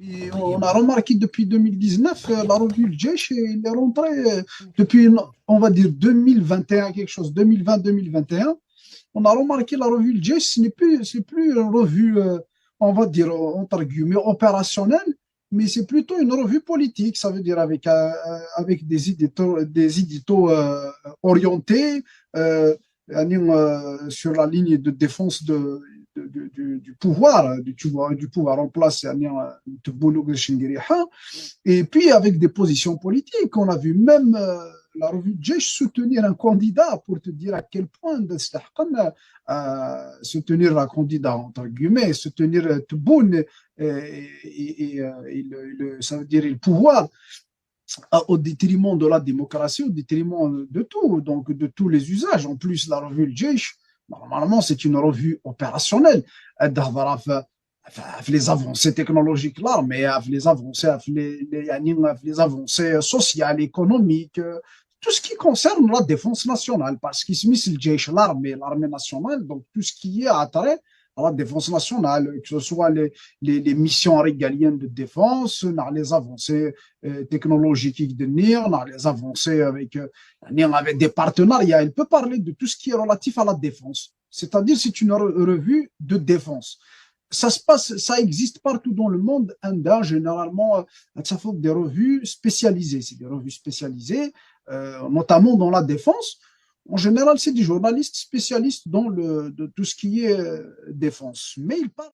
Et on طيب. a remarqué depuis 2019, la revue Le Djesh, il est rentré depuis, on va dire, 2021, quelque chose, 2020-2021. On a remarqué la revue Le Djesh, c'est plus une revue, on va dire, entre guillemets, opérationnelle, mais c'est plutôt une revue politique. Ça veut dire avec des éditos orientés sur la ligne de défense du pouvoir, du pouvoir en place. Et puis avec des positions politiques, on a vu même la revue de Jesh soutenir un candidat pour te dire à quel point soutenir un candidat, entre guillemets, soutenir Tebboune ça veut dire le pouvoir au détriment de la démocratie, au détriment de tout, donc de tous les usages. En plus, la revue Le Djesh, normalement, c'est une revue opérationnelle. Les avancées technologiques là, mais les avancées sociales, économiques, tout ce qui concerne la défense nationale, parce qu'il se met le Djesh, l'armée nationale, donc tout ce qui est attrait à la défense nationale, que ce soit les missions régaliennes de défense, les avancées technologiques de NIR, les avancées avec des partenariats. Il peut parler de tout ce qui est relatif à la défense. C'est-à-dire, c'est une revue de défense. Ça existe partout dans le monde. Inde, généralement, ça fait des revues spécialisées. C'est des revues spécialisées, notamment dans la défense. En général, c'est des journalistes spécialistes dans de tout ce qui est défense. Mais ils parlent